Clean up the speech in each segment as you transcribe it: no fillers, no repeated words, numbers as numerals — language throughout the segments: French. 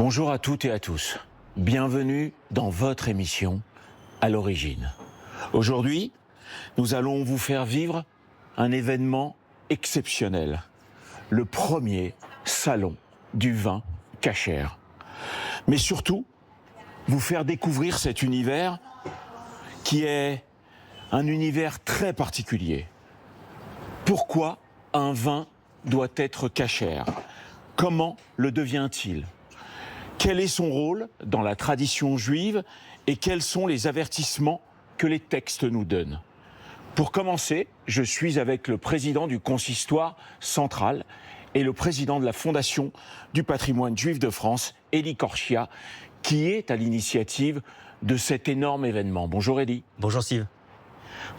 Bonjour à toutes et à tous. Bienvenue dans votre émission À l'origine. Aujourd'hui, nous allons vous faire vivre un événement exceptionnel. Le premier salon du vin cachère. Mais surtout, vous faire découvrir cet univers qui est un univers très particulier. Pourquoi un vin doit être cachère? Comment le devient-il? Quel est son rôle dans la tradition juive et quels sont les avertissements que les textes nous donnent? Pour commencer, je suis avec le président du consistoire central et le président de la Fondation du patrimoine juif de France, Elie Korchia, qui est à l'initiative de cet énorme événement. Bonjour Elie. Bonjour Steve.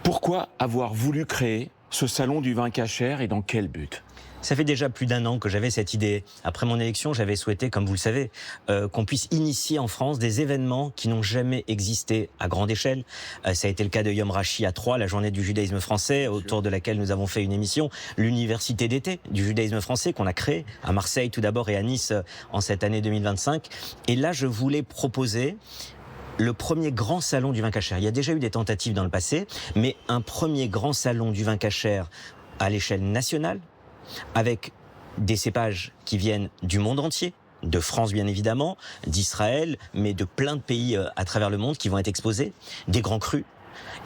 Pourquoi avoir voulu créer ce salon du vin cachère et dans quel but? Ça fait déjà plus d'1 an que j'avais cette idée. Après mon élection, j'avais souhaité, comme vous le savez, qu'on puisse initier en France des événements qui n'ont jamais existé à grande échelle. Ça a été le cas de Yom Rashi à Troyes, la journée du judaïsme français, autour de laquelle nous avons fait une émission. L'université d'été du judaïsme français qu'on a créée à Marseille tout d'abord et à Nice en cette année 2025. Et là, je voulais proposer le premier grand salon du vin cachère. Il y a déjà eu des tentatives dans le passé, mais un premier grand salon du vin cachère à l'échelle nationale, avec des cépages qui viennent du monde entier, de France bien évidemment, d'Israël, mais de plein de pays à travers le monde qui vont être exposés, des grands crus.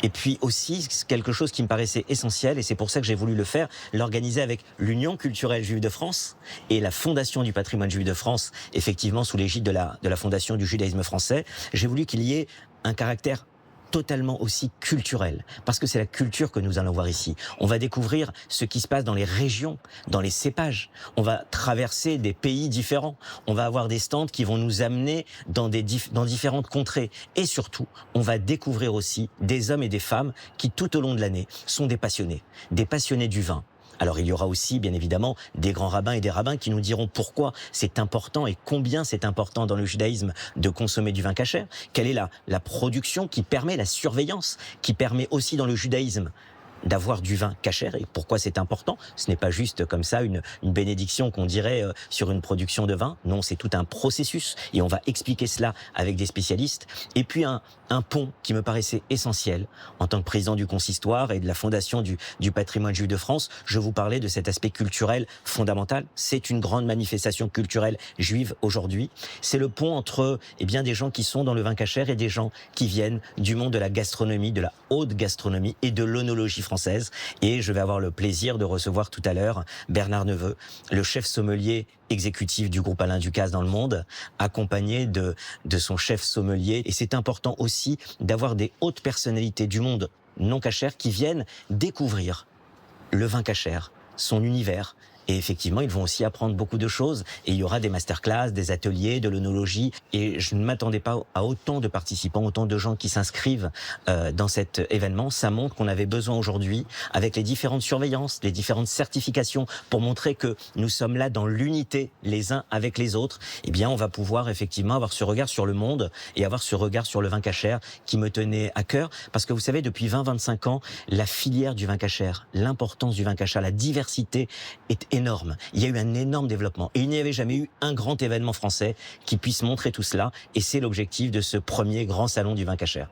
Et puis aussi quelque chose qui me paraissait essentiel, et c'est pour ça que j'ai voulu le faire, l'organiser avec l'Union culturelle juive de France et la Fondation du patrimoine juif de France, effectivement sous l'égide de la Fondation du judaïsme français. J'ai voulu qu'il y ait un caractère totalement aussi culturel, parce que c'est la culture que nous allons voir ici. On va découvrir ce qui se passe dans les régions, dans les cépages. On va traverser des pays différents. On va avoir des stands qui vont nous amener dans différentes contrées. Et surtout, on va découvrir aussi des hommes et des femmes qui, tout au long de l'année, sont des passionnés du vin. Alors il y aura aussi, bien évidemment, des grands rabbins et des rabbins qui nous diront pourquoi c'est important et combien c'est important dans le judaïsme de consommer du vin cachère. Quelle est la production qui permet la surveillance, qui permet aussi dans le judaïsme d'avoir du vin cachère et pourquoi c'est important. Ce n'est pas juste comme ça une bénédiction qu'on dirait sur une production de vin. Non, c'est tout un processus et on va expliquer cela avec des spécialistes. Et puis un pont qui me paraissait essentiel en tant que président du consistoire et de la Fondation du patrimoine juif de France. Je vous parlais de cet aspect culturel fondamental. C'est une grande manifestation culturelle juive aujourd'hui. C'est le pont entre des gens qui sont dans le vin cachère et des gens qui viennent du monde de la gastronomie, de la haute gastronomie et de l'œnologie française. Et je vais avoir le plaisir de recevoir tout à l'heure Bernard Neveu, le chef sommelier exécutif du groupe Alain Ducasse dans le monde, accompagné de son chef sommelier. Et c'est important aussi d'avoir des hautes personnalités du monde non cachère qui viennent découvrir le vin cachère, son univers. Et effectivement, ils vont aussi apprendre beaucoup de choses. Et il y aura des masterclass, des ateliers, de l'œnologie. Et je ne m'attendais pas à autant de participants, autant de gens qui s'inscrivent dans cet événement. Ça montre qu'on avait besoin aujourd'hui, avec les différentes surveillances, les différentes certifications, pour montrer que nous sommes là dans l'unité les uns avec les autres. On va pouvoir effectivement avoir ce regard sur le monde et avoir ce regard sur le vin cachère qui me tenait à cœur. Parce que vous savez, depuis 20-25 ans, la filière du vin cachère, l'importance du vin cachère, la diversité est énorme. Il y a eu un énorme développement et il n'y avait jamais eu un grand événement français qui puisse montrer tout cela et c'est l'objectif de ce premier grand salon du vin cachère.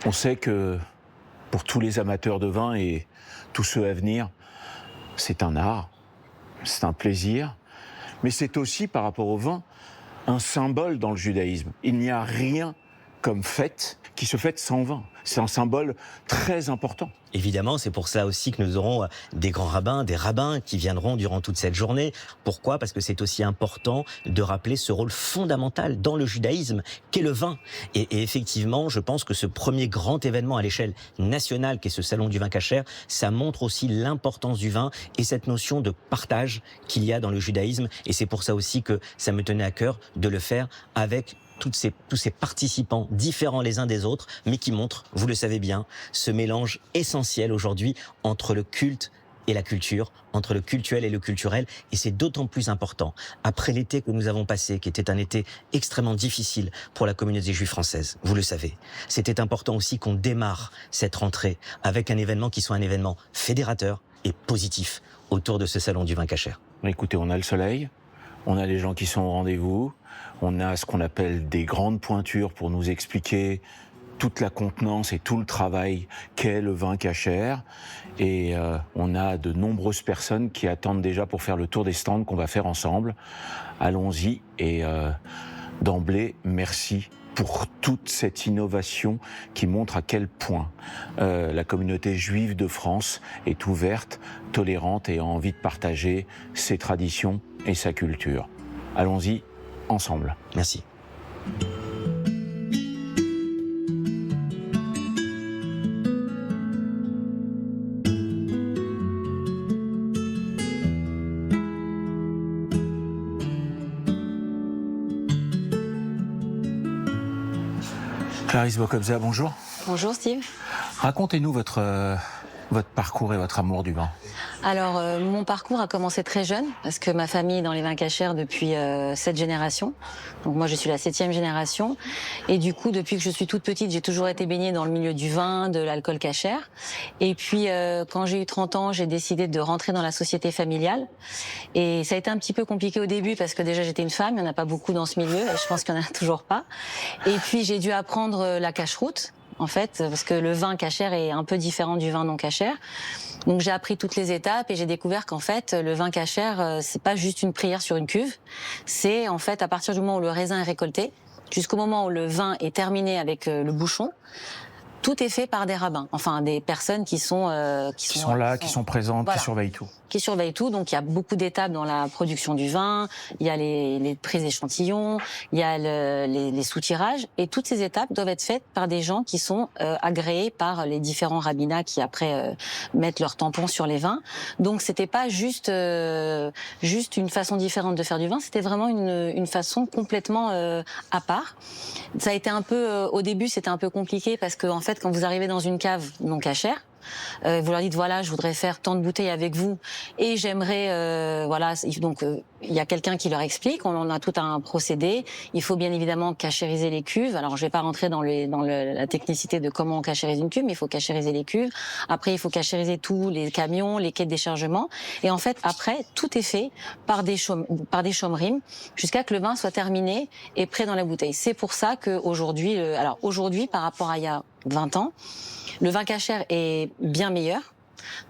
On sait que pour tous les amateurs de vin et tous ceux à venir, c'est un art, c'est un plaisir, mais c'est aussi par rapport au vin un symbole dans le judaïsme. Il n'y a rien comme fête qui se fête sans vin. C'est un symbole très important. Évidemment, c'est pour ça aussi que nous aurons des grands rabbins, des rabbins qui viendront durant toute cette journée. Pourquoi? Parce que c'est aussi important de rappeler ce rôle fondamental dans le judaïsme qu'est le vin. Et effectivement, je pense que ce premier grand événement à l'échelle nationale qu'est ce salon du vin cachère, ça montre aussi l'importance du vin et cette notion de partage qu'il y a dans le judaïsme. Et c'est pour ça aussi que ça me tenait à cœur de le faire avec tous ces participants différents les uns des autres, mais qui montrent, vous le savez bien, ce mélange essentiel aujourd'hui entre le culte et la culture, entre le cultuel et le culturel. Et c'est d'autant plus important après l'été que nous avons passé, qui était un été extrêmement difficile pour la communauté juive française. Vous le savez. C'était important aussi qu'on démarre cette rentrée avec un événement qui soit un événement fédérateur et positif autour de ce salon du vin cachère. Écoutez, on a le soleil, On a les gens qui sont au rendez-vous. On a ce qu'on appelle des grandes pointures pour nous expliquer toute la contenance et tout le travail qu'est le vin cachère. Et on a de nombreuses personnes qui attendent déjà pour faire le tour des stands qu'on va faire ensemble. Allons-y et d'emblée, merci pour toute cette innovation qui montre à quel point la communauté juive de France est ouverte, tolérante et a envie de partager ses traditions et sa culture. Allons-y ensemble. Merci. Clarisse Bocobza, bonjour. Bonjour Steve. Racontez-nous votre parcours et votre amour du vin. Alors, mon parcours a commencé très jeune, parce que ma famille est dans les vins cachers depuis 7 générations. Donc moi, je suis la 7e génération. Et du coup, depuis que je suis toute petite, j'ai toujours été baignée dans le milieu du vin, de l'alcool cachère. Et puis, quand j'ai eu 30 ans, j'ai décidé de rentrer dans la société familiale. Et ça a été un petit peu compliqué au début, parce que déjà, j'étais une femme, il n'y en a pas beaucoup dans ce milieu, et je pense qu'il n'y en a toujours pas. Et puis, j'ai dû apprendre la cacheroute, en fait, parce que le vin cachère est un peu différent du vin non cachère. Donc j'ai appris toutes les étapes et j'ai découvert qu'en fait le vin cachère c'est pas juste une prière sur une cuve, c'est en fait à partir du moment où le raisin est récolté jusqu'au moment où le vin est terminé avec le bouchon. Tout est fait par des rabbins, enfin des personnes qui sont là, qui sont présentes, voilà, qui surveillent tout. Qui surveillent tout. Donc il y a beaucoup d'étapes dans la production du vin. Il y a les prises d'échantillons, il y a les soutirages, et toutes ces étapes doivent être faites par des gens qui sont agréés par les différents rabbinats qui après mettent leur tampon sur les vins. Donc c'était pas juste une façon différente de faire du vin, c'était vraiment une façon complètement à part. Ça a été un peu au début, c'était un peu compliqué parce que en fait quand vous arrivez dans une cave non cachère, vous leur dites voilà, je voudrais faire tant de bouteilles avec vous et j'aimerais voilà, donc il y a quelqu'un qui leur explique, on a tout un procédé, il faut bien évidemment cachériser les cuves. Alors je vais pas rentrer dans la technicité de comment on cachérise une cuve, mais il faut cachériser les cuves. Après il faut cachériser tous les camions, les quais de déchargement, et en fait après tout est fait par des chômerimes jusqu'à que le vin soit terminé et prêt dans la bouteille. C'est pour ça que aujourd'hui, alors aujourd'hui par rapport à il y a 20 ans, le vin cachère est bien meilleur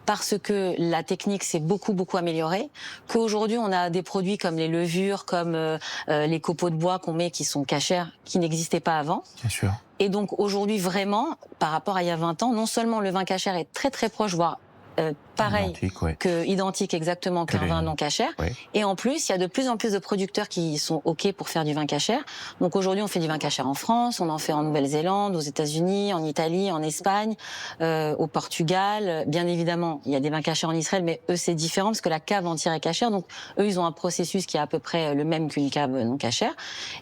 parce que la technique s'est beaucoup améliorée, qu'aujourd'hui on a des produits comme les levures, comme les copeaux de bois qu'on met qui sont cachères, qui n'existaient pas avant. Bien sûr. Et donc aujourd'hui vraiment, par rapport à il y a 20 ans, non seulement le vin cachère est très proche, voire pareil, identique exactement qu'un vin non cachère. Ouais. Et en plus, il y a de plus en plus de producteurs qui sont OK pour faire du vin cachère. Donc aujourd'hui, on fait du vin cachère en France, on en fait en Nouvelle-Zélande, aux États-Unis, en Italie, en Espagne, au Portugal. Bien évidemment, il y a des vins cachères en Israël, mais eux, c'est différent parce que la cave entière est cachère. Donc eux, ils ont un processus qui est à peu près le même qu'une cave non cachère.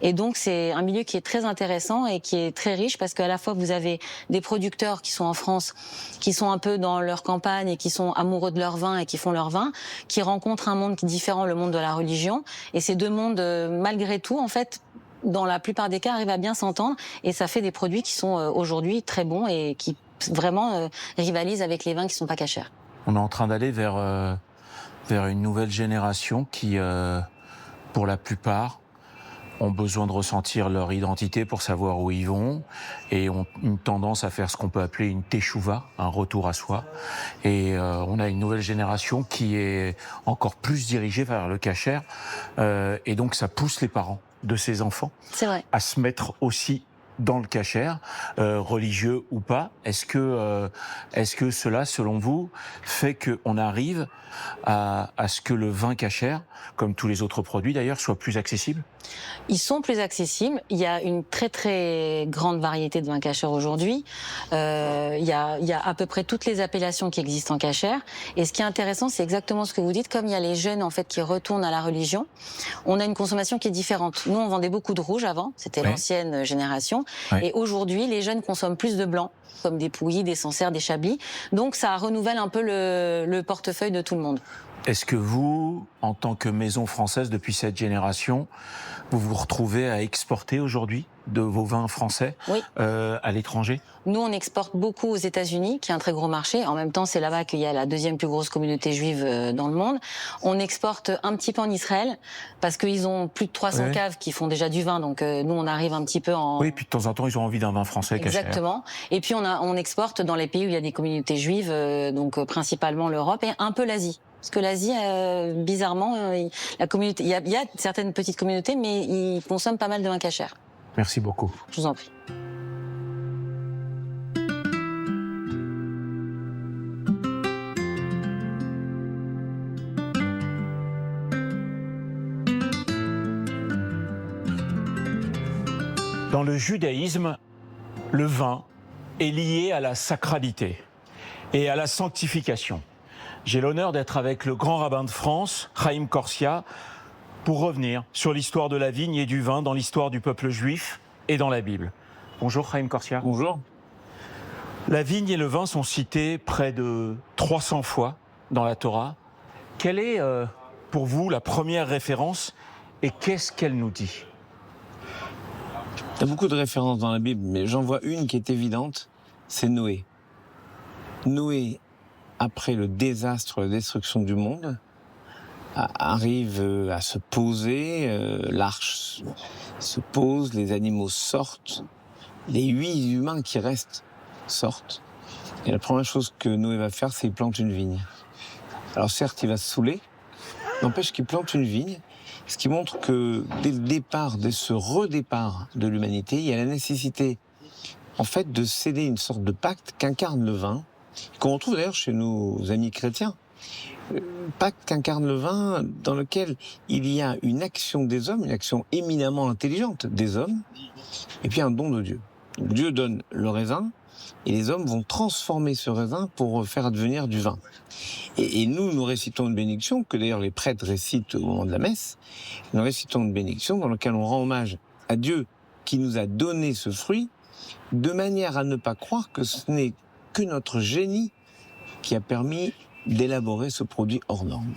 Et donc, c'est un milieu qui est très intéressant et qui est très riche parce qu'à la fois, vous avez des producteurs qui sont en France, qui sont un peu dans leur campagne et qui sont amoureux de leur vin et qui font leur vin, qui rencontrent un monde qui est différent, le monde de la religion. Et ces deux mondes, malgré tout, en fait, dans la plupart des cas, arrivent à bien s'entendre. Et ça fait des produits qui sont aujourd'hui très bons et qui vraiment rivalisent avec les vins qui sont pas cachers. On est en train d'aller vers une nouvelle génération qui, pour la plupart, ont besoin de ressentir leur identité pour savoir où ils vont et ont une tendance à faire ce qu'on peut appeler une teshuva, un retour à soi. Et on a une nouvelle génération qui est encore plus dirigée vers le cachère et donc ça pousse les parents de ces enfants à se mettre aussi dans le cachère, religieux ou pas. Est-ce que cela, selon vous, fait qu'on arrive à ce que le vin cachère, comme tous les autres produits d'ailleurs, soit plus accessible ? Ils sont plus accessibles. Il y a une très grande variété de vins cachers aujourd'hui. Il y a à peu près toutes les appellations qui existent en cachère. Et ce qui est intéressant, c'est exactement ce que vous dites. Comme il y a les jeunes en fait qui retournent à la religion, on a une consommation qui est différente. Nous, on vendait beaucoup de rouge avant. C'était l'ancienne génération. Ouais. Et aujourd'hui, les jeunes consomment plus de blanc, comme des Pouilly, des Sancerre, des Chablis. Donc, ça renouvelle un peu le portefeuille de tout le monde. Est-ce que vous, en tant que maison française depuis cette génération, vous vous retrouvez à exporter aujourd'hui de vos vins français Oui. À l'étranger? Nous, on exporte beaucoup aux États-Unis, qui est un très gros marché. En même temps, c'est là-bas qu'il y a la deuxième plus grosse communauté juive dans le monde. On exporte un petit peu en Israël, parce qu'ils ont plus de 300 Ouais. caves qui font déjà du vin. Donc nous, on arrive un petit peu en... Oui, puis de temps en temps, ils ont envie d'un vin français caché. Exactement. Et puis on exporte dans les pays où il y a des communautés juives, donc principalement l'Europe et un peu l'Asie. Parce que l'Asie, bizarrement, la communauté, il y a certaines petites communautés, mais ils consomment pas mal de vin cachère. Merci beaucoup. Je vous en prie. Dans le judaïsme, le vin est lié à la sacralité et à la sanctification. J'ai l'honneur d'être avec le grand rabbin de France, Chaim Corsia, pour revenir sur l'histoire de la vigne et du vin dans l'histoire du peuple juif et dans la Bible. Bonjour Chaim Corsia. Bonjour. La vigne et le vin sont cités près de 300 fois dans la Torah. Quelle est pour vous la première référence et qu'est-ce qu'elle nous dit ? Il y a beaucoup de références dans la Bible, mais j'en vois une qui est évidente, c'est Noé. Noé, après le désastre, la destruction du monde, arrive à se poser, l'arche se pose, les animaux sortent, les 8 humains qui restent sortent. Et la première chose que Noé va faire, c'est qu'il plante une vigne. Alors certes, il va se saouler, n'empêche qu'il plante une vigne, ce qui montre que dès le départ, dès ce redépart de l'humanité, il y a la nécessité, en fait, de sceller une sorte de pacte qu'incarne le vin, qu'on retrouve d'ailleurs chez nos amis chrétiens. Pacte qu'incarne le vin, dans lequel il y a une action des hommes, une action éminemment intelligente des hommes, et puis un don de Dieu. Donc, Dieu donne le raisin, et les hommes vont transformer ce raisin pour faire advenir du vin. Et nous récitons une bénédiction, que d'ailleurs les prêtres récitent au moment de la messe. Nous récitons une bénédiction dans laquelle on rend hommage à Dieu qui nous a donné ce fruit, de manière à ne pas croire que ce n'est que notre génie qui a permis d'élaborer ce produit hors norme.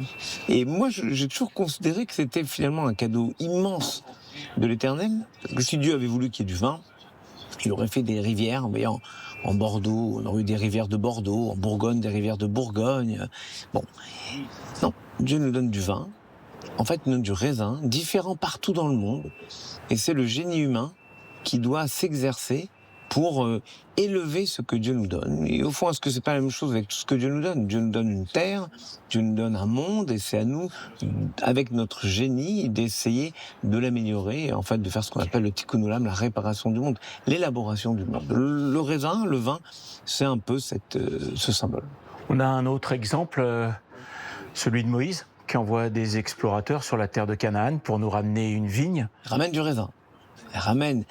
Et moi, j'ai toujours considéré que c'était finalement un cadeau immense de l'Éternel, parce que si Dieu avait voulu qu'il y ait du vin, il aurait fait des rivières, vous voyez, en Bordeaux, on aurait eu des rivières de Bordeaux, en Bourgogne, des rivières de Bourgogne. Bon, non, Dieu nous donne du vin, en fait, il nous donne du raisin, différent partout dans le monde, et c'est le génie humain qui doit s'exercer pour élever ce que Dieu nous donne. Et au fond, est-ce que c'est pas la même chose avec tout ce que Dieu nous donne ? Dieu nous donne une terre, Dieu nous donne un monde, et c'est à nous, avec notre génie, d'essayer de l'améliorer, en fait, de faire ce qu'on appelle le tikkun olam, la réparation du monde, l'élaboration du monde. Le raisin, le vin, c'est un peu ce symbole. On a un autre exemple, celui de Moïse, qui envoie des explorateurs sur la terre de Canaan pour nous ramener une vigne. Il ramène du raisin. Elle ramène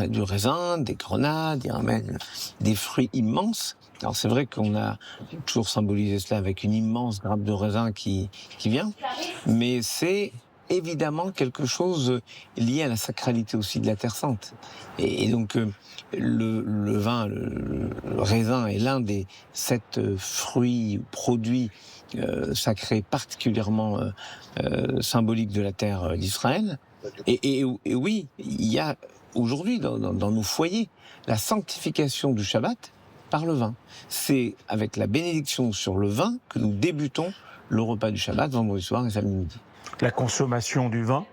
du raisin, des grenades, il ramène des fruits immenses. Alors c'est vrai qu'on a toujours symbolisé cela avec une immense grappe de raisin qui vient, mais c'est évidemment quelque chose lié à la sacralité aussi de la Terre Sainte. Et donc le vin, le raisin est l'un des 7 fruits, produits sacrés particulièrement symboliques de la terre d'Israël. Et oui, il y a aujourd'hui dans nos foyers la sanctification du Shabbat par le vin. C'est avec la bénédiction sur le vin que nous débutons le repas du Shabbat, vendredi soir et samedi midi. La consommation du vin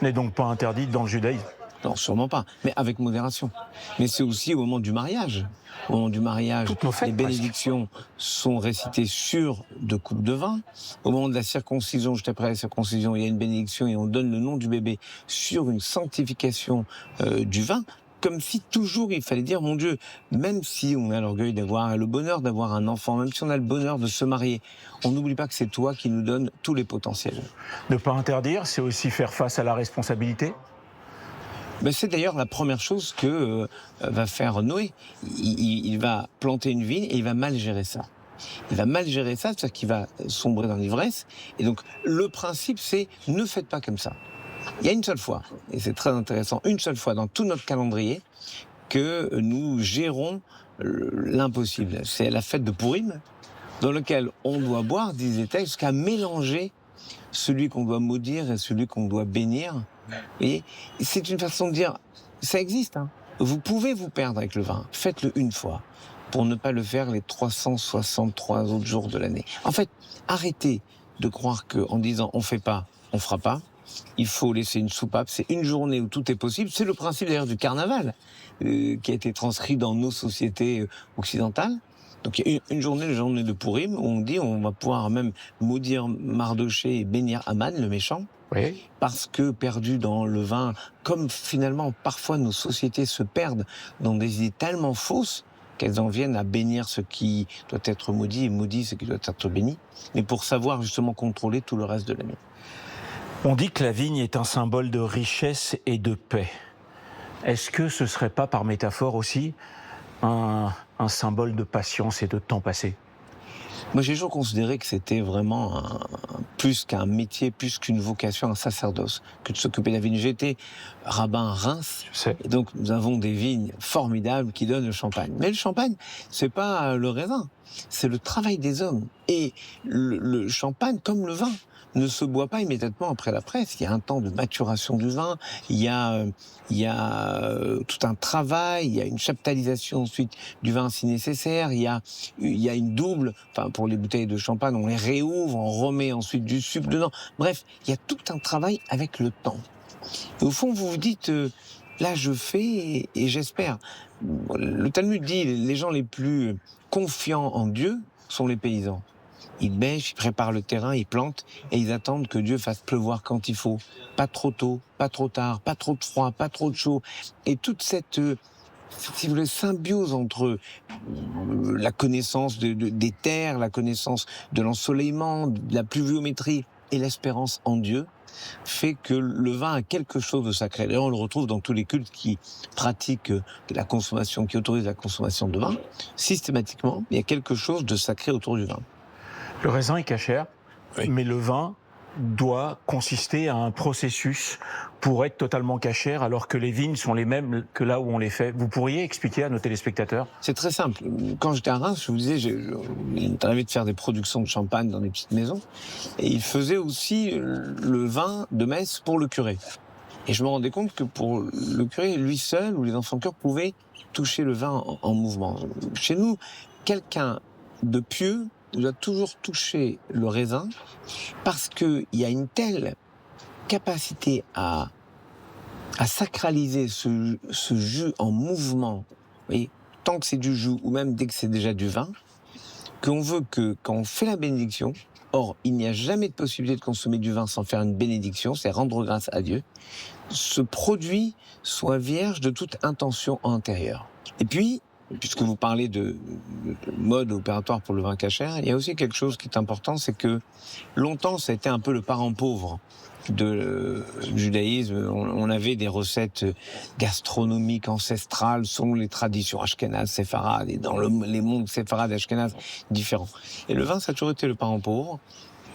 n'est donc pas interdite dans le judaïsme. Non, sûrement pas, mais avec modération. Mais c'est aussi au moment du mariage. Au moment du mariage, Toutes nos fêtes, les bénédictions sont récitées sur 2 coupes de vin. Au moment de la circoncision, juste après la circoncision, il y a une bénédiction et on donne le nom du bébé sur une sanctification du vin. Comme si toujours il fallait dire, mon Dieu, même si on a l'orgueil d'avoir le bonheur d'avoir un enfant, même si on a le bonheur de se marier, on n'oublie pas que c'est toi qui nous donnes tous les potentiels. Ne pas interdire, c'est aussi faire face à la responsabilité. Ben c'est d'ailleurs la première chose que va faire Noé. Il va planter une vigne et il va mal gérer ça. Il va mal gérer ça, c'est-à-dire qu'il va sombrer dans l'ivresse. Et donc, le principe, c'est ne faites pas comme ça. Il y a une seule fois, et c'est très intéressant, une seule fois dans tout notre calendrier que nous gérons l'impossible. C'est la fête de Pourim, dans lequel on doit boire, disent les textes, jusqu'à mélanger celui qu'on doit maudire et celui qu'on doit bénir. Et c'est une façon de dire, ça existe, hein. Vous pouvez vous perdre avec le vin, faites-le une fois, pour ne pas le faire les 363 autres jours de l'année. En fait, arrêtez de croire qu'en disant on fait pas, on fera pas. Il faut laisser une soupape, c'est une journée où tout est possible. C'est le principe d'ailleurs du carnaval, qui a été transcrit dans nos sociétés occidentales. Donc il y a une journée, la journée de Pourim, où on dit on va pouvoir même maudire Mardoché et bénir Aman, le méchant. Oui. Parce que perdu dans le vin, comme finalement parfois nos sociétés se perdent dans des idées tellement fausses qu'elles en viennent à bénir ce qui doit être maudit et maudit ce qui doit être béni, mais pour savoir justement contrôler tout le reste de l'année. On dit que la vigne est un symbole de richesse et de paix. Est-ce que ce serait pas par métaphore aussi un symbole de patience et de temps passé? Moi, j'ai toujours considéré que c'était vraiment plus qu'un métier, plus qu'une vocation, un sacerdoce, que de s'occuper de la vigne. J'ai été rabbin à Reims, Je sais. et donc nous avons des vignes formidables qui donnent le champagne. Mais le champagne, c'est pas le raisin, c'est le travail des hommes. Et le champagne, comme le vin, ne se boit pas immédiatement après la presse. Il y a un temps de maturation du vin, il y a tout un travail, il y a une chaptalisation ensuite du vin si nécessaire, il y a une double, enfin pour les bouteilles de champagne, on les réouvre, on remet ensuite du sucre dedans. Bref, il y a tout un travail avec le temps. Et au fond, vous vous dites, là je fais et j'espère. Le Talmud dit, les gens les plus confiants en Dieu sont les paysans. Ils bêchent, ils préparent le terrain, ils plantent et ils attendent que Dieu fasse pleuvoir quand il faut. Pas trop tôt, pas trop tard, pas trop de froid, pas trop de chaud. Et toute cette, si vous voulez, symbiose entre la connaissance des terres, la connaissance de l'ensoleillement, de la pluviométrie et l'espérance en Dieu fait que le vin a quelque chose de sacré. D'ailleurs, on le retrouve dans tous les cultes qui pratiquent la consommation, qui autorisent la consommation de vin. Systématiquement, il y a quelque chose de sacré autour du vin. Le raisin est cachère, Oui. mais le vin doit consister à un processus pour être totalement cachère, alors que les vignes sont les mêmes que là où on les fait. Vous pourriez expliquer à nos téléspectateurs? C'est très simple. Quand j'étais à Reims, je vous disais, il m'est arrivé de faire des productions de champagne dans des petites maisons. Et il faisait aussi le vin de messe pour le curé. Et je me rendais compte que pour le curé, lui seul ou les enfants de chœur pouvaient toucher le vin en mouvement. Chez nous, quelqu'un de pieux doit toujours toucher le raisin parce qu'il y a une telle capacité à sacraliser ce jus en mouvement, et tant que c'est du jus ou même dès que c'est déjà du vin, qu'on veut que quand on fait la bénédiction, or il n'y a jamais de possibilité de consommer du vin sans faire une bénédiction, c'est rendre grâce à Dieu, ce produit soit vierge de toute intention antérieure. Et puis, puisque vous parlez de mode opératoire pour le vin cachère, il y a aussi quelque chose qui est important, c'est que longtemps, ça a été un peu le parent pauvre du judaïsme. On avait des recettes gastronomiques ancestrales selon les traditions ashkénazes, séfarades, et dans les mondes séfarades et ashkénazes différents. Et le vin, ça a toujours été le parent pauvre.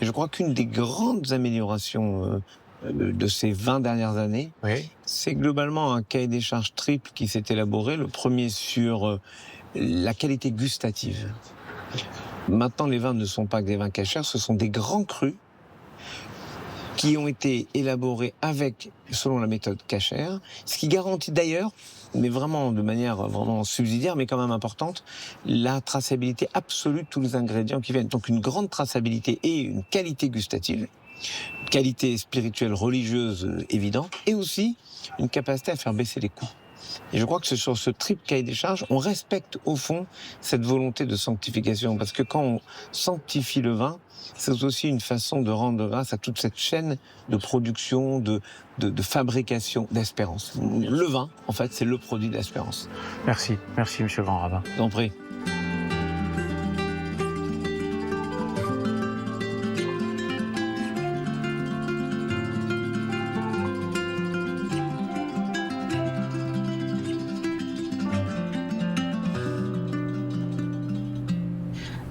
Et je crois qu'une des grandes améliorations de ces 20 dernières années, Oui. c'est globalement un cahier des charges triple qui s'est élaboré. Le premier sur la qualité gustative. Maintenant, les vins ne sont pas que des vins cachers, ce sont des grands crus qui ont été élaborés selon la méthode cachère, ce qui garantit d'ailleurs, mais vraiment de manière vraiment subsidiaire, mais quand même importante, la traçabilité absolue de tous les ingrédients qui viennent. Donc une grande traçabilité et une qualité gustative, une qualité spirituelle, religieuse évidente, et aussi une capacité à faire baisser les coûts. Et je crois que sur ce triple cahier des charges, on respecte au fond cette volonté de sanctification, parce que quand on sanctifie le vin, c'est aussi une façon de rendre grâce à toute cette chaîne de production, de fabrication d'espérance. Le vin, en fait, c'est le produit d'espérance. Merci, merci Monsieur le Grand Rabbin. Je vous en prie.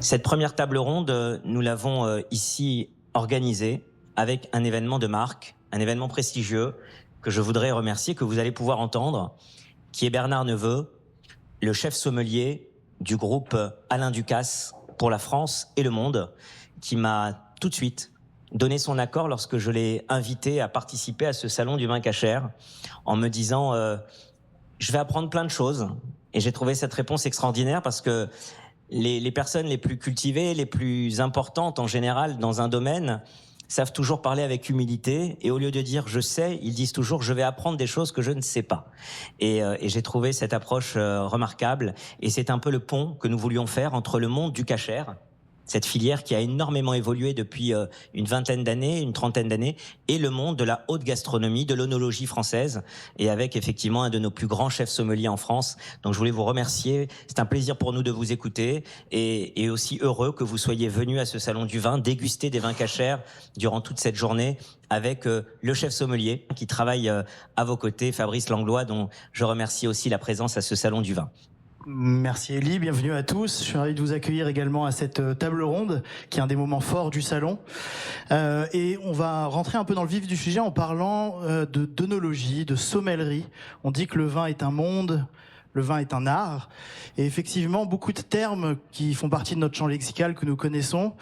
Cette première table ronde, nous l'avons ici organisée avec un événement de marque, un événement prestigieux que je voudrais remercier, que vous allez pouvoir entendre, qui est Bernard Neveu, le chef sommelier du groupe Alain Ducasse pour la France et le monde, qui m'a tout de suite donné son accord lorsque je l'ai invité à participer à ce salon du vin cachère, en me disant je vais apprendre plein de choses. Et j'ai trouvé cette réponse extraordinaire parce que les personnes les plus cultivées, les plus importantes en général dans un domaine, savent toujours parler avec humilité, et au lieu de dire je sais, ils disent toujours je vais apprendre des choses que je ne sais pas. Et j'ai trouvé cette approche remarquable, et c'est un peu le pont que nous voulions faire entre le monde du cachère, cette filière qui a énormément évolué depuis une vingtaine d'années, une trentaine d'années, et le monde de la haute gastronomie, de l'œnologie française, et avec effectivement un de nos plus grands chefs sommeliers en France. Donc je voulais vous remercier, c'est un plaisir pour nous de vous écouter, et aussi heureux que vous soyez venus à ce salon du vin, déguster des vins cachers durant toute cette journée, avec le chef sommelier qui travaille à vos côtés, Fabrice Langlois, dont je remercie aussi la présence à ce salon du vin. Merci Elie, bienvenue à tous. Je suis ravi de vous accueillir également à cette table ronde qui est un des moments forts du salon. Et on va rentrer un peu dans le vif du sujet en parlant d'œnologie, de sommellerie. On dit que le vin est un monde, le vin est un art. Et effectivement, beaucoup de termes qui font partie de notre champ lexical que nous connaissons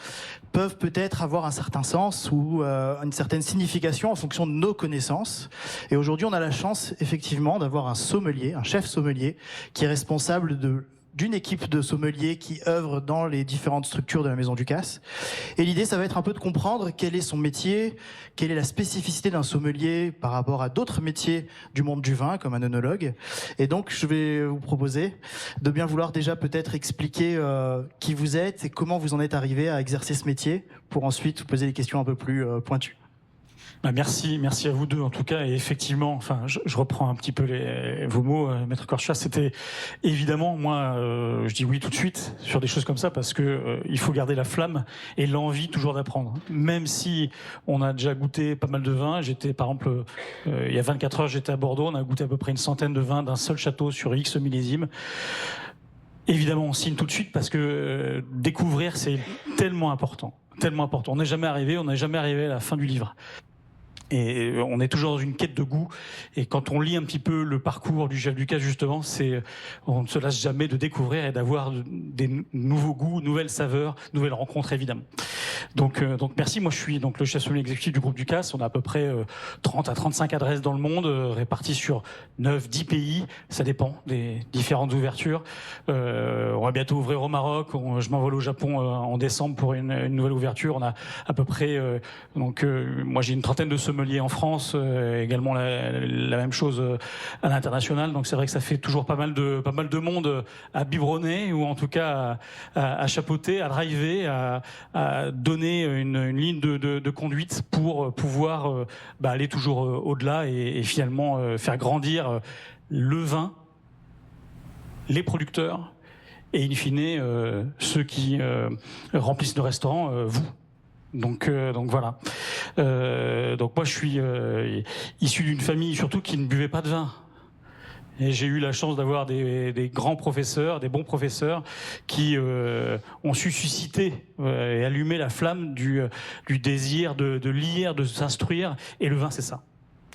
peuvent peut-être avoir un certain sens ou une certaine signification en fonction de nos connaissances. Et aujourd'hui, on a la chance, effectivement, d'avoir un sommelier, un chef sommelier, qui est responsable d'une équipe de sommeliers qui œuvrent dans les différentes structures de la Maison Ducasse. Et l'idée, ça va être un peu de comprendre quel est son métier, quelle est la spécificité d'un sommelier par rapport à d'autres métiers du monde du vin, comme un œnologue. Et donc, je vais vous proposer de bien vouloir déjà peut-être expliquer qui vous êtes et comment vous en êtes arrivé à exercer ce métier, pour ensuite vous poser des questions un peu plus pointues. Merci à vous deux en tout cas. Et effectivement, enfin, je reprends un petit peu vos mots, Maître Korcha. C'était évidemment, moi, je dis oui tout de suite sur des choses comme ça parce que il faut garder la flamme et l'envie toujours d'apprendre. Même si on a déjà goûté pas mal de vins. J'étais, par exemple, il y a 24 heures, j'étais à Bordeaux. On a goûté à peu près une centaine de vins d'un seul château sur X millésimes. Évidemment, on signe tout de suite parce que découvrir, c'est tellement important. Tellement important. On n'est jamais arrivé à la fin du livre. Et on est toujours dans une quête de goût. Et quand on lit un petit peu le parcours du chef Ducasse, justement, on ne se lasse jamais de découvrir et d'avoir des nouveaux goûts, nouvelles saveurs, nouvelles rencontres, évidemment. Donc merci. Moi, je suis donc le chef sommelier exécutif du groupe Ducasse. On a à peu près 30 à 35 adresses dans le monde, réparties sur 9-10 pays. Ça dépend des différentes ouvertures. On va bientôt ouvrir au Maroc. Je m'envole au Japon en décembre pour une nouvelle ouverture. On a à peu près moi j'ai une trentaine de sommeliers en France, également la même chose à l'international. Donc c'est vrai que ça fait toujours pas mal de monde à biberonner, ou en tout cas à chapeauter, à driver, à donner une ligne de conduite pour pouvoir aller toujours au-delà et finalement faire grandir le vin, les producteurs et in fine ceux qui remplissent nos restaurants, vous. Donc voilà. Donc moi je suis issu d'une famille surtout qui ne buvait pas de vin. Et j'ai eu la chance d'avoir des grands professeurs, des bons professeurs qui ont su susciter et allumer la flamme du désir de lire, de s'instruire. Et le vin, c'est ça.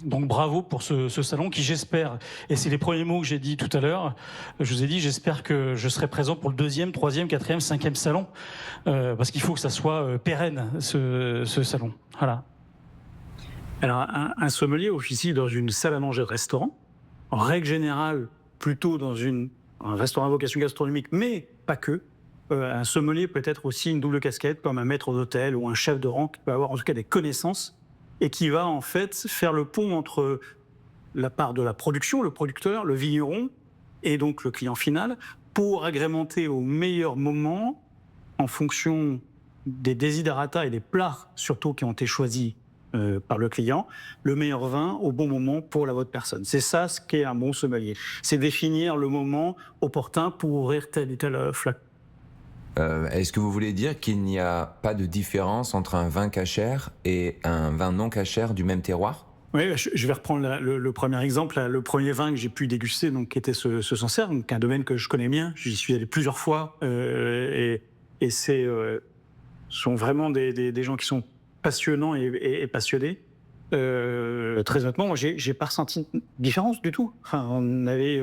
Donc bravo pour ce salon qui, j'espère, et c'est les premiers mots que j'ai dit tout à l'heure, je vous ai dit, j'espère que je serai présent pour le 2e, 3e, 4e, 5e salon, parce qu'il faut que ça soit pérenne, ce salon. Voilà. Alors, un sommelier officie dans une salle à manger de restaurant, en règle générale, plutôt dans un restaurant à vocation gastronomique, mais pas que. Un sommelier peut être aussi une double casquette, comme un maître d'hôtel ou un chef de rang qui peut avoir en tout cas des connaissances et qui va en fait faire le pont entre la part de la production, le producteur, le vigneron et donc le client final, pour agrémenter au meilleur moment, en fonction des desiderata et des plats surtout qui ont été choisis par le client, le meilleur vin au bon moment pour la votre personne. C'est ça ce qu'est un bon sommelier. C'est définir le moment opportun pour ouvrir tel et tel flacon. Est-ce que vous voulez dire qu'il n'y a pas de différence entre un vin cachère et un vin non cachère du même terroir ? Oui, je vais reprendre le premier exemple. Le premier vin que j'ai pu déguster, donc, qui était ce Sancerre, donc un domaine que je connais bien. J'y suis allé plusieurs fois et sont vraiment des gens qui sont passionnants et passionnés. Très honnêtement, moi, j'ai pas ressenti de différence du tout. Enfin, on avait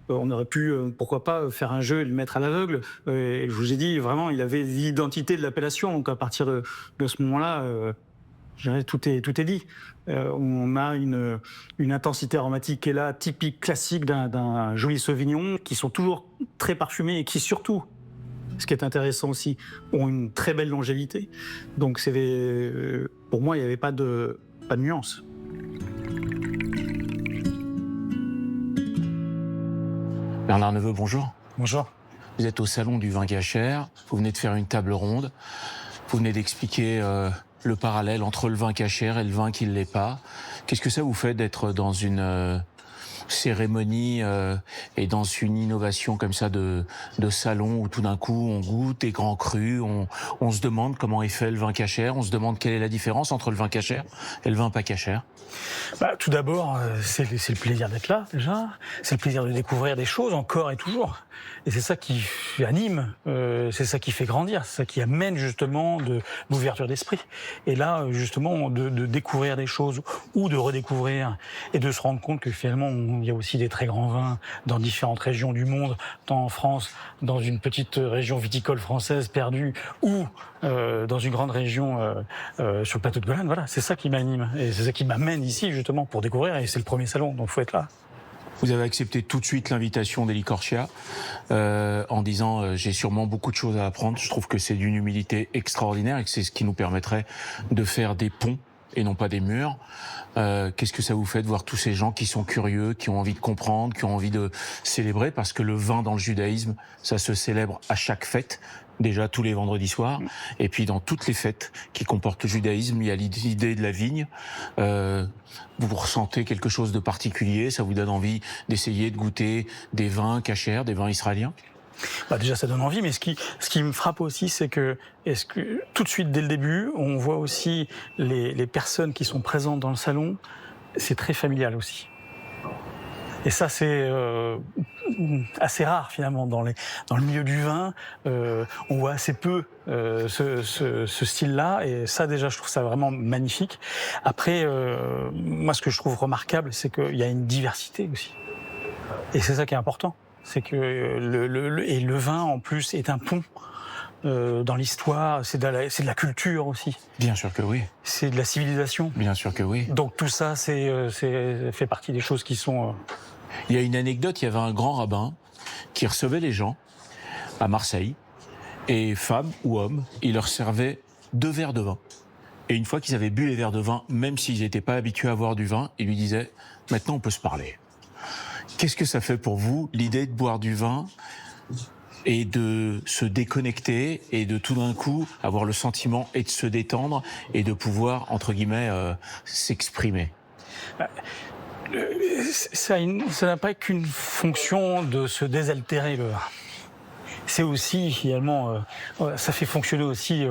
on aurait pu, pourquoi pas, faire un jeu et le mettre à l'aveugle. Et je vous ai dit, vraiment, il avait l'identité de l'appellation. Donc à partir de ce moment-là, je dirais, tout est dit. On a une intensité aromatique qui est là, typique, classique d'un joli Sauvignon, qui sont toujours très parfumés et qui surtout, ce qui est intéressant aussi, ont une très belle longévité. Donc pour moi, il n'y avait pas de nuance. Bernard Neveu, bonjour. Bonjour. Vous êtes au salon du vin cachère, vous venez de faire une table ronde, vous venez d'expliquer le parallèle entre le vin cachère et le vin qui ne l'est pas. Qu'est-ce que ça vous fait d'être dans une cérémonie et dans une innovation comme ça de salon où tout d'un coup on goûte des grands crus, on se demande comment est fait le vin cachère, on se demande quelle est la différence entre le vin cachère et le vin pas cachère? Tout d'abord, c'est le plaisir d'être là, déjà. C'est le plaisir de découvrir des choses encore et toujours. Et c'est ça qui anime, c'est ça qui fait grandir, c'est ça qui amène justement de l'ouverture d'esprit. Et là, justement, de découvrir des choses ou de redécouvrir et de se rendre compte que finalement, il y a aussi des très grands vins dans différentes régions du monde, tant en France, dans une petite région viticole française perdue ou dans une grande région sur le plateau de Golane. Voilà, c'est ça qui m'anime et c'est ça qui m'amène ici justement pour découvrir. Et c'est le premier salon, donc faut être là. Vous avez accepté tout de suite l'invitation d'Eli Corsia en disant j'ai sûrement beaucoup de choses à apprendre. Je trouve que c'est d'une humilité extraordinaire et que c'est ce qui nous permettrait de faire des ponts et non pas des murs. Qu'est-ce que ça vous fait de voir tous ces gens qui sont curieux, qui ont envie de comprendre, qui ont envie de célébrer? Parce que le vin dans le judaïsme, ça se célèbre à chaque fête, déjà tous les vendredis soirs, et puis dans toutes les fêtes qui comportent le judaïsme, il y a l'idée de la vigne. Vous ressentez quelque chose de particulier? Ça vous donne envie d'essayer de goûter des vins cachers, des vins israéliens? Déjà, ça donne envie, mais ce qui me frappe aussi, c'est que tout de suite, dès le début, on voit aussi les personnes qui sont présentes dans le salon, c'est très familial aussi. Et ça, c'est assez rare finalement dans le milieu du vin. On voit assez peu ce style-là, et ça déjà, je trouve ça vraiment magnifique. Après, moi, ce que je trouve remarquable, c'est qu'il y a une diversité aussi, et c'est ça qui est important. C'est que le vin, en plus, est un pont dans l'histoire, c'est de la culture aussi. Bien sûr que oui. C'est de la civilisation. Bien sûr que oui. Donc tout ça, c'est fait partie des choses qui sont... Il y a une anecdote, il y avait un grand rabbin qui recevait les gens à Marseille, et femmes ou hommes, il leur servait 2 verres de vin. Et une fois qu'ils avaient bu les verres de vin, même s'ils n'étaient pas habitués à boire du vin, il lui disait « Maintenant, on peut se parler ». Qu'est-ce que ça fait pour vous, l'idée de boire du vin et de se déconnecter et de tout d'un coup avoir le sentiment et de se détendre et de pouvoir, entre guillemets, s'exprimer? Ça n'a pas qu'une fonction de se désaltérer, le vin. C'est aussi, finalement, ça fait fonctionner aussi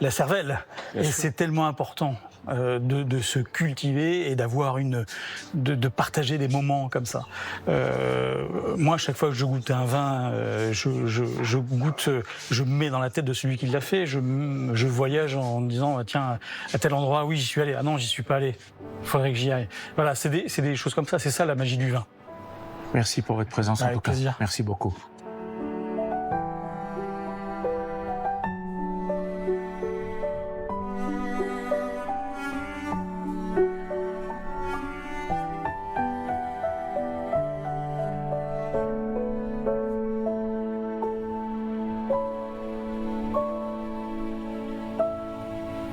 la cervelle. Et c'est tellement important de se cultiver et d'avoir de partager des moments comme ça. Moi, chaque fois que je goûte un vin, je goûte, je me mets dans la tête de celui qui l'a fait. Je voyage en me disant tiens, à tel endroit, oui, j'y suis allé. Ah non, j'y suis pas allé. Il faudrait que j'y aille. Voilà, c'est des choses comme ça. C'est ça la magie du vin. Merci pour votre présence en tout cas. Plaisir. Merci beaucoup.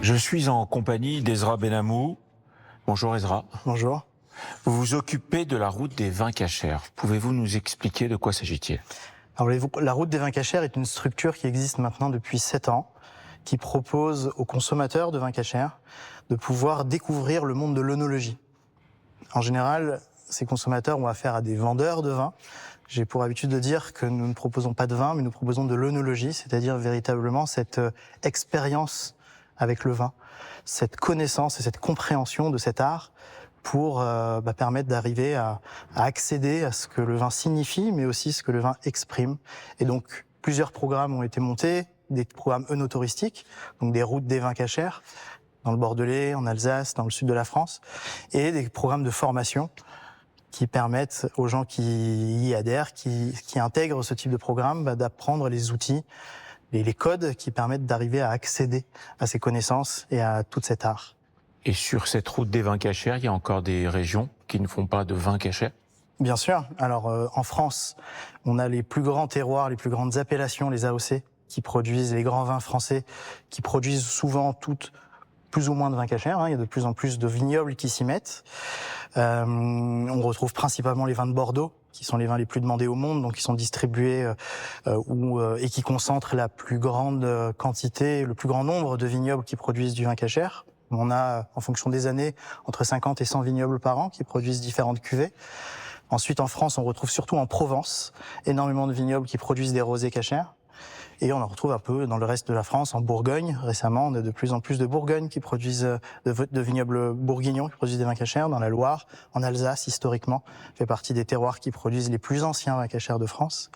Je suis en compagnie d'Ezra Benamou. Bonjour Ezra. Bonjour. Vous vous occupez de la route des vins cachers. Pouvez-vous nous expliquer de quoi s'agit-il? Alors, la route des vins cachers est une structure qui existe maintenant depuis 7 ans, qui propose aux consommateurs de vins cachers de pouvoir découvrir le monde de l'œnologie. En général, ces consommateurs ont affaire à des vendeurs de vins. J'ai pour habitude de dire que nous ne proposons pas de vin, mais nous proposons de l'œnologie, c'est-à-dire véritablement cette expérience avec le vin, cette connaissance et cette compréhension de cet art pour permettre d'arriver à accéder à ce que le vin signifie, mais aussi ce que le vin exprime. Et donc, plusieurs programmes ont été montés, des programmes œnotouristiques, donc des routes des vins cachers, dans le Bordelais, en Alsace, dans le sud de la France, et des programmes de formation qui permettent aux gens qui y adhèrent, qui intègrent ce type de programme, d'apprendre les outils et les codes qui permettent d'arriver à accéder à ces connaissances et à tout cet art. Et sur cette route des vins cachers, il y a encore des régions qui ne font pas de vins cachers? Bien sûr. Alors en France, on a les plus grands terroirs, les plus grandes appellations, les AOC, qui produisent les grands vins français, qui produisent souvent toutes plus ou moins de vins cachers. Il y a de plus en plus de vignobles qui s'y mettent. On retrouve principalement les vins de Bordeaux, qui sont les vins les plus demandés au monde, donc qui sont distribués et qui concentrent la plus grande quantité, le plus grand nombre de vignobles qui produisent du vin cachère. On a, en fonction des années, entre 50 et 100 vignobles par an qui produisent différentes cuvées. Ensuite, en France, on retrouve surtout en Provence énormément de vignobles qui produisent des rosés cachers. Et on en retrouve un peu dans le reste de la France, en Bourgogne. Récemment, on a de plus en plus de Bourgogne qui produisent de vignobles bourguignons qui produisent des vins cachers. Dans la Loire, en Alsace, historiquement, fait partie des terroirs qui produisent les plus anciens vins cachers de France.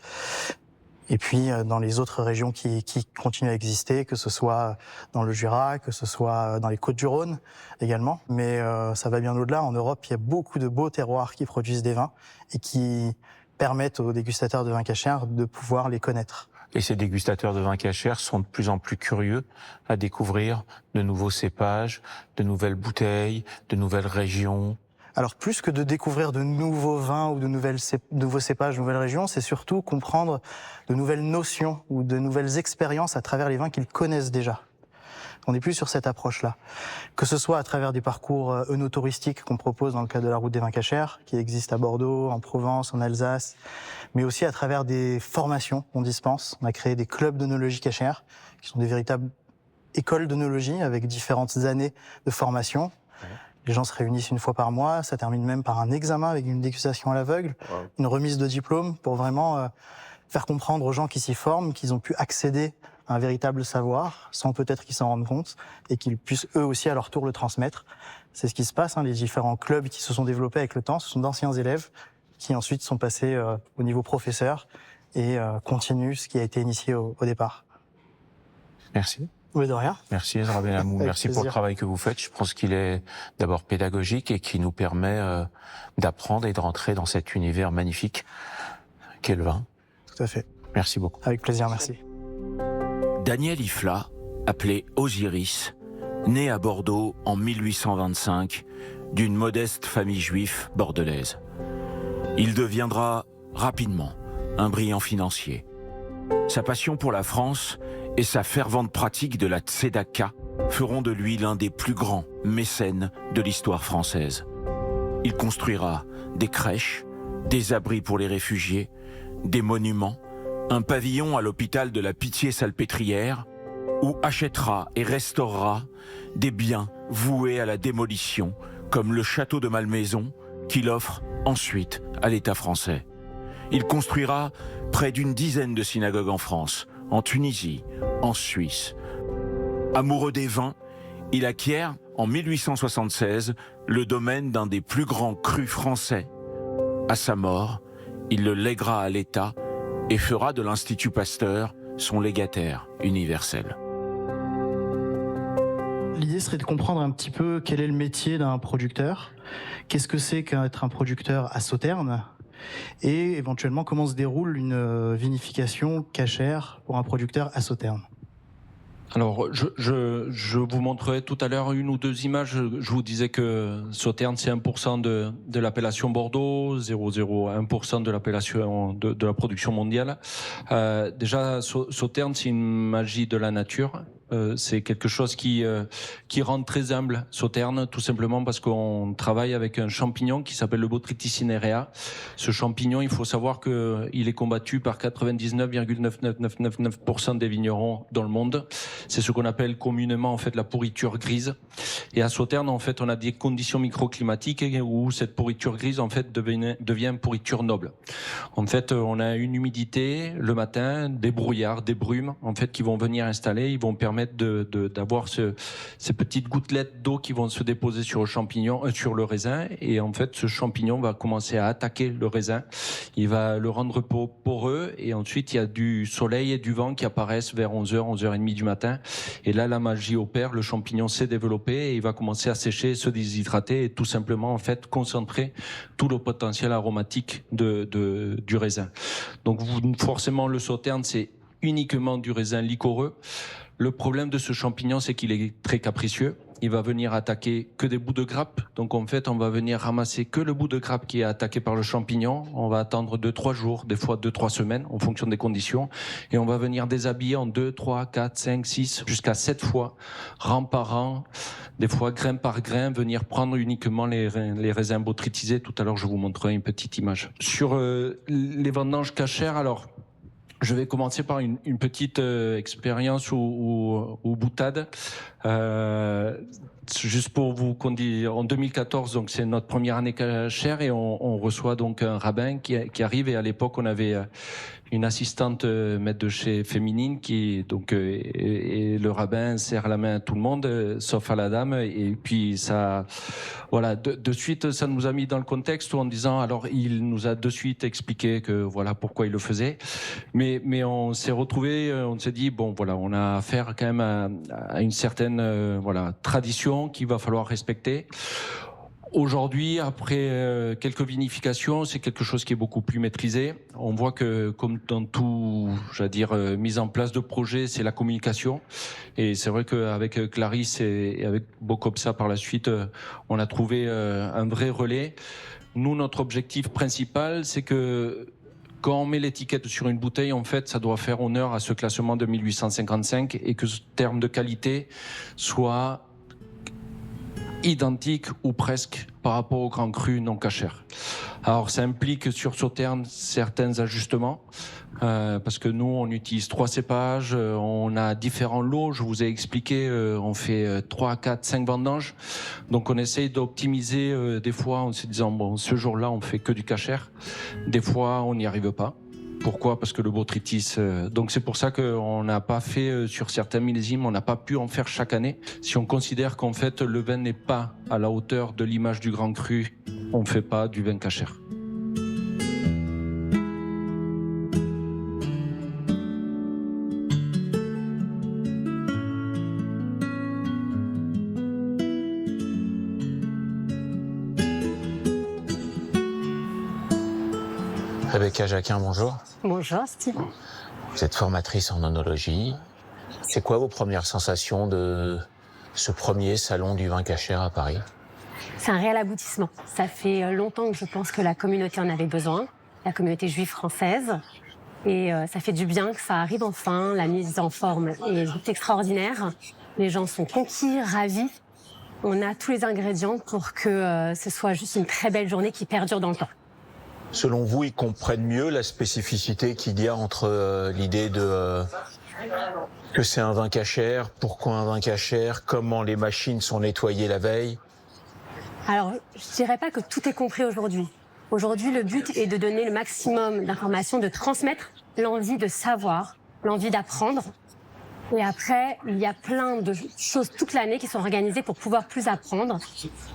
Et puis dans les autres régions qui continuent à exister, que ce soit dans le Jura, que ce soit dans les Côtes-du-Rhône également. Mais ça va bien au-delà. En Europe, il y a beaucoup de beaux terroirs qui produisent des vins et qui permettent aux dégustateurs de vins cachers de pouvoir les connaître. Et ces dégustateurs de vins cachers sont de plus en plus curieux à découvrir de nouveaux cépages, de nouvelles bouteilles, de nouvelles régions. Alors plus que de découvrir de nouveaux vins ou de nouveaux cépages, de nouvelles régions, c'est surtout comprendre de nouvelles notions ou de nouvelles expériences à travers les vins qu'ils connaissent déjà. On n'est plus sur cette approche-là. Que ce soit à travers des parcours œnotouristiques qu'on propose dans le cadre de la route des vins cachers, qui existent à Bordeaux, en Provence, en Alsace, mais aussi à travers des formations qu'on dispense. On a créé des clubs d'œnologie cachère, qui sont des véritables écoles d'œnologie avec différentes années de formation. Les gens se réunissent une fois par mois, ça termine même par un examen avec une dégustation à l'aveugle, une remise de diplôme pour vraiment faire comprendre aux gens qui s'y forment qu'ils ont pu accéder à un véritable savoir sans peut-être qu'ils s'en rendent compte et qu'ils puissent eux aussi à leur tour le transmettre. C'est ce qui se passe, les différents clubs qui se sont développés avec le temps, ce sont d'anciens élèves qui ensuite sont passés au niveau professeur et continuent ce qui a été initié au départ. Merci. Oui, de rien. Merci Ezra Benhamou, merci pour le travail que vous faites. Je pense qu'il est d'abord pédagogique et qui nous permet d'apprendre et de rentrer dans cet univers magnifique qu'est le vin. Tout à fait. Merci beaucoup. Avec plaisir, merci. Daniel Ifla, appelé Osiris, né à Bordeaux en 1825 d'une modeste famille juive bordelaise. Il deviendra rapidement un brillant financier. Sa passion pour la France et sa fervente pratique de la tzedaka feront de lui l'un des plus grands mécènes de l'histoire française. Il construira des crèches, des abris pour les réfugiés, des monuments, un pavillon à l'hôpital de la Pitié-Salpêtrière, où achètera et restaurera des biens voués à la démolition, comme le château de Malmaison, qu'il offre ensuite à l'État français. Il construira près d'une dizaine de synagogues en France, en Tunisie, en Suisse. Amoureux des vins, il acquiert en 1876 le domaine d'un des plus grands crus français. À sa mort, il le lèguera à l'État et fera de l'Institut Pasteur son légataire universel. L'idée serait de comprendre un petit peu quel est le métier d'un producteur, qu'est-ce que c'est qu'être un producteur à Sauternes, et éventuellement comment se déroule une vinification cachère pour un producteur à Sauternes. Alors, je vous montrerai tout à l'heure une ou deux images. Je vous disais que Sauternes, c'est 1% de l'appellation Bordeaux, 0,01% de l'appellation de la production mondiale. Déjà, Sauternes, c'est une magie de la nature. C'est quelque chose qui rend très humble Sauternes, tout simplement parce qu'on travaille avec un champignon qui s'appelle le Botrytis cinerea. Ce champignon, il faut savoir qu'il est combattu par 99,9999% des vignerons dans le monde. C'est ce qu'on appelle communément en fait la pourriture grise. Et à Sauternes, en fait, on a des conditions microclimatiques où cette pourriture grise en fait devient pourriture noble. En fait, on a une humidité le matin, des brouillards, des brumes en fait qui vont venir installer, ils vont permettre permettre d'avoir ces petites gouttelettes d'eau qui vont se déposer sur le champignon, sur le raisin. Et en fait, ce champignon va commencer à attaquer le raisin. Il va le rendre poreux. Et ensuite, il y a du soleil et du vent qui apparaissent vers 11h, 11h30 du matin. Et là, la magie opère. Le champignon s'est développé et il va commencer à sécher, se déshydrater et tout simplement, en fait, concentrer tout le potentiel aromatique du raisin. Donc, forcément, le sauterne, c'est uniquement du raisin liquoreux. Le problème de ce champignon, c'est qu'il est très capricieux. Il va venir attaquer que des bouts de grappe. Donc en fait, on va venir ramasser que le bout de grappe qui est attaqué par le champignon. On va attendre 2-3 jours, des fois 2-3 semaines, en fonction des conditions. Et on va venir déshabiller en 2, 3, 4, 5, 6, jusqu'à 7 fois, rang par rang, des fois grain par grain, venir prendre uniquement les raisins botrytisés. Tout à l'heure, je vous montrerai une petite image. Sur les vendanges cachères, alors... Je vais commencer par une petite expérience ou boutade. Juste pour vous qu'on dit, en 2014, donc c'est notre première année cachère et on reçoit donc un rabbin qui arrive. Et à l'époque, on avait une assistante maître de chez féminine qui donc et le rabbin serre la main à tout le monde sauf à la dame. Et puis ça, voilà, de suite ça nous a mis dans le contexte en disant, alors il nous a de suite expliqué que voilà pourquoi il le faisait, mais on s'est retrouvé, on s'est dit bon voilà, on a affaire quand même à une certaine voilà tradition qu'il va falloir respecter. Aujourd'hui, après quelques vinifications, c'est quelque chose qui est beaucoup plus maîtrisé. On voit que, comme dans tout, j'allais dire, mise en place de projet, c'est la communication. Et c'est vrai qu'avec Clarisse et avec Bocopsa par la suite, on a trouvé un vrai relais. Nous, notre objectif principal, c'est que quand on met l'étiquette sur une bouteille, en fait, ça doit faire honneur à ce classement de 1855 et que ce terme de qualité soit identique ou presque par rapport au grand cru non cachère. Alors ça implique sur Sauterne certains ajustements parce que nous on utilise 3 cépages, on a différents lots, je vous ai expliqué, on fait 3, 4, 5 vendanges, donc on essaye d'optimiser des fois en se disant bon ce jour-là on fait que du cachère, des fois on n'y arrive pas. Pourquoi ? Parce que le botrytis, donc c'est pour ça qu'on n'a pas fait sur certains millésimes, on n'a pas pu en faire chaque année. Si on considère qu'en fait le vin n'est pas à la hauteur de l'image du grand cru, on ne fait pas du vin cachère. Rebecca Jacquin, bonjour. Bonjour Steve. Vous êtes formatrice en onologie. C'est quoi vos premières sensations de ce premier salon du vin cachère à Paris ? C'est un réel aboutissement. Ça fait longtemps que je pense que la communauté en avait besoin, la communauté juive française. Et ça fait du bien que ça arrive enfin. La mise en forme est extraordinaire. Les gens sont conquis, ravis. On a tous les ingrédients pour que ce soit juste une très belle journée qui perdure dans le temps. Selon vous, ils comprennent mieux la spécificité qu'il y a entre l'idée de que c'est un vin cachère, pourquoi un vin cachère, comment les machines sont nettoyées la veille ? Alors, je dirais pas que tout est compris aujourd'hui. Aujourd'hui, le but est de donner le maximum d'informations, de transmettre l'envie de savoir, l'envie d'apprendre. Et après, il y a plein de choses toute l'année qui sont organisées pour pouvoir plus apprendre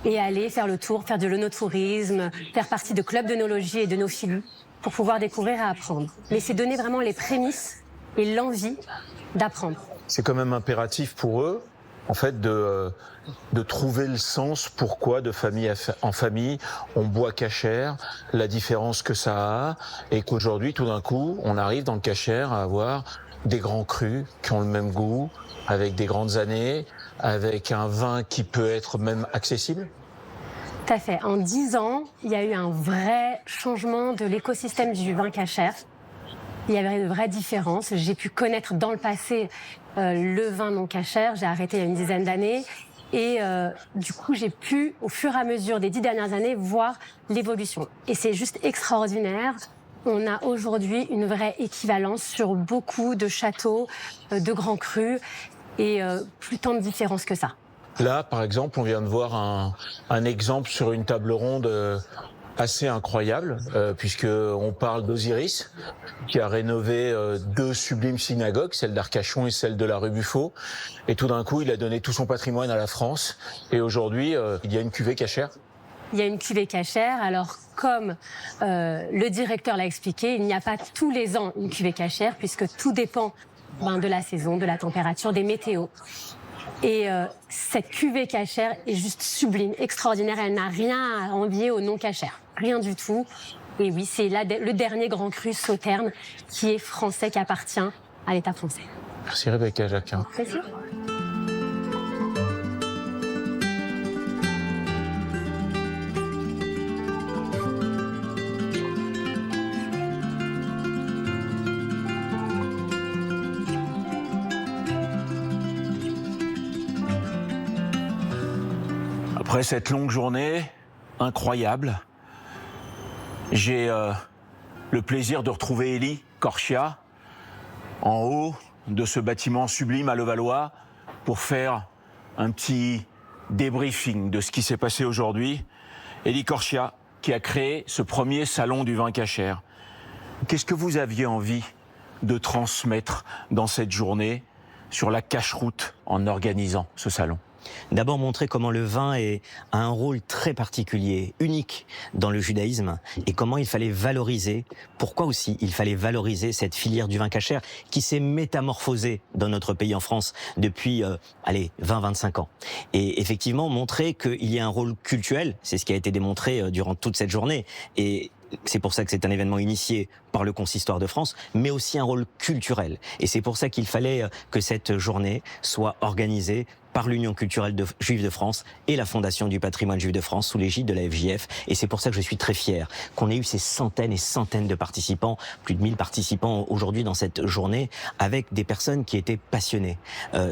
et aller faire le tour, faire de l'œnotourisme, faire partie de clubs d'œnologie et d'œnophilie pour pouvoir découvrir et apprendre. Mais c'est donner vraiment les prémices et l'envie d'apprendre. C'est quand même impératif pour eux, en fait, de trouver le sens pourquoi de famille en famille on boit cachère, la différence que ça a, et qu'aujourd'hui, tout d'un coup, on arrive dans le cachère à avoir des grands crus qui ont le même goût, avec des grandes années, avec un vin qui peut être même accessible. Tout à fait. En 10 ans, il y a eu un vrai changement de l'écosystème du vin cachère. Il y avait de vraies différences. J'ai pu connaître dans le passé le vin non cachère. J'ai arrêté il y a une dizaine d'années. Et du coup, j'ai pu, au fur et à mesure des 10 dernières années, voir l'évolution. Et c'est juste extraordinaire. On a aujourd'hui une vraie équivalence sur beaucoup de châteaux, de grands crus, et plus tant de différence que ça. Là, par exemple, on vient de voir un exemple sur une table ronde assez incroyable, puisqu'on parle d'Osiris, qui a rénové 2 sublimes synagogues, celle d'Arcachon et celle de la rue Buffo. Et tout d'un coup, il a donné tout son patrimoine à la France. Et aujourd'hui, il y a une cuvée cachère. Il y a une cuvée cachère. Alors, comme le directeur l'a expliqué, il n'y a pas tous les ans une cuvée cachère, puisque tout dépend de la saison, de la température, des météos. Et cette cuvée cachère est juste sublime, extraordinaire. Elle n'a rien à envier au non cachère. Rien du tout. Et oui, c'est le dernier grand cru Sauternes qui est français, qui appartient à l'État français. Merci Rebecca Jacquin. Merci. Après cette longue journée incroyable, j'ai le plaisir de retrouver Élie Korchia en haut de ce bâtiment sublime à Levallois pour faire un petit débriefing de ce qui s'est passé aujourd'hui. Élie Korchia qui a créé ce premier salon du vin cachère. Qu'est-ce que vous aviez envie de transmettre dans cette journée sur la cache-route en organisant ce salon ? D'abord montrer comment le vin a un rôle très particulier, unique dans le judaïsme, et comment il fallait valoriser, pourquoi aussi il fallait valoriser cette filière du vin cachère qui s'est métamorphosée dans notre pays en France depuis 20-25 ans. Et effectivement montrer qu'il y a un rôle cultuel, c'est ce qui a été démontré durant toute cette journée, et c'est pour ça que c'est un événement initié par le Consistoire de France, mais aussi un rôle culturel. Et c'est pour ça qu'il fallait que cette journée soit organisée par l'Union culturelle juive de France et la Fondation du patrimoine juif de France sous l'égide de la FJF. Et c'est pour ça que je suis très fier qu'on ait eu ces centaines et centaines de participants, plus de 1000 participants aujourd'hui dans cette journée, avec des personnes qui étaient passionnées.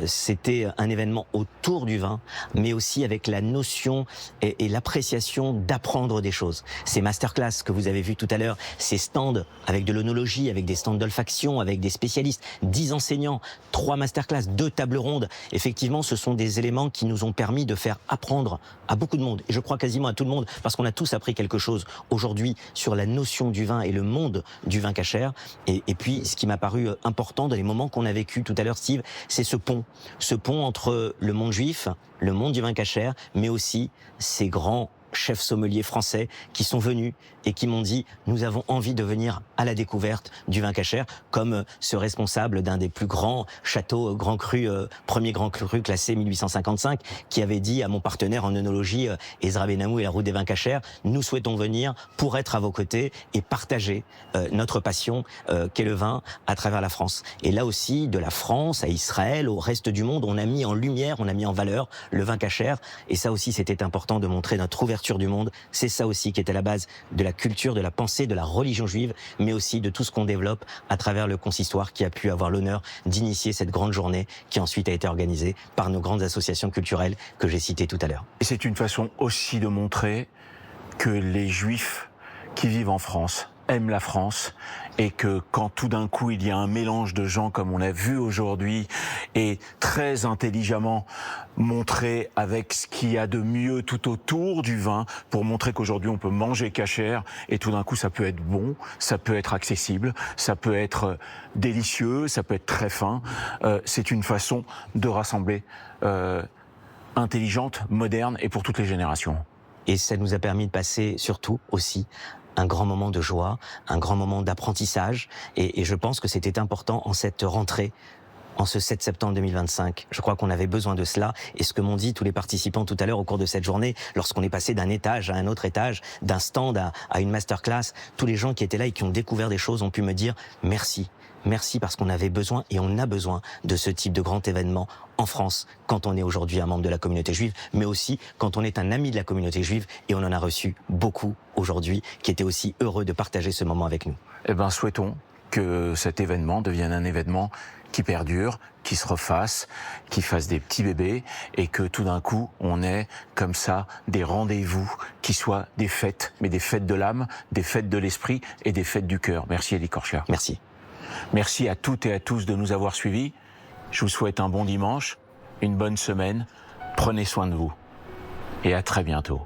C'était un événement autour du vin, mais aussi avec la notion et l'appréciation d'apprendre des choses. Ces masterclass que vous avez vus tout à l'heure, ces stands avec de l'onologie, avec des stands d'olfaction, avec des spécialistes, 10 enseignants, 3 masterclass, 2 tables rondes. Effectivement, ce sont des éléments qui nous ont permis de faire apprendre à beaucoup de monde, et je crois quasiment à tout le monde, parce qu'on a tous appris quelque chose aujourd'hui sur la notion du vin et le monde du vin cachère. Et puis, ce qui m'a paru important dans les moments qu'on a vécu tout à l'heure, Steve, c'est ce pont entre le monde juif, le monde du vin cachère, mais aussi ces grands chefs sommeliers français qui sont venus et qui m'ont dit « Nous avons envie de venir à la découverte du vin cachère », comme ce responsable d'un des plus grands châteaux Grand Cru, premier Grand Cru classé 1855, qui avait dit à mon partenaire en œnologie, Ezra Benamou et la Route des Vins Cachers, « Nous souhaitons venir pour être à vos côtés et partager notre passion qu'est le vin à travers la France ». Et là aussi, de la France à Israël, au reste du monde, on a mis en lumière, on a mis en valeur le vin cachère. Et ça aussi, c'était important de montrer notre ouverture du monde. C'est ça aussi qui est à la base de la culture, de la pensée, de la religion juive, mais aussi de tout ce qu'on développe à travers le consistoire qui a pu avoir l'honneur d'initier cette grande journée qui ensuite a été organisée par nos grandes associations culturelles que j'ai citées tout à l'heure. Et c'est une façon aussi de montrer que les Juifs qui vivent en France aiment la France, et que quand tout d'un coup il y a un mélange de gens comme on a vu aujourd'hui, et très intelligemment montré avec ce qu'il y a de mieux tout autour du vin, pour montrer qu'aujourd'hui on peut manger cachère, et tout d'un coup ça peut être bon, ça peut être accessible, ça peut être délicieux, ça peut être très fin. C'est une façon de rassembler intelligente, moderne et pour toutes les générations. Et ça nous a permis de passer surtout aussi un grand moment de joie, un grand moment d'apprentissage, et je pense que c'était important en cette rentrée, en ce 7 septembre 2025. Je crois qu'on avait besoin de cela, et ce que m'ont dit tous les participants tout à l'heure au cours de cette journée, lorsqu'on est passé d'un étage à un autre étage, d'un stand à une masterclass, tous les gens qui étaient là et qui ont découvert des choses ont pu me dire merci. Merci, parce qu'on avait besoin et on a besoin de ce type de grand événement en France quand on est aujourd'hui un membre de la communauté juive, mais aussi quand on est un ami de la communauté juive, et on en a reçu beaucoup aujourd'hui qui étaient aussi heureux de partager ce moment avec nous. Eh bien, souhaitons que cet événement devienne un événement qui perdure, qui se refasse, qui fasse des petits bébés, et que tout d'un coup, on ait comme ça des rendez-vous qui soient des fêtes, mais des fêtes de l'âme, des fêtes de l'esprit et des fêtes du cœur. Merci Élie Korchia. Merci. Merci à toutes et à tous de nous avoir suivis. Je vous souhaite un bon dimanche, une bonne semaine. Prenez soin de vous et à très bientôt.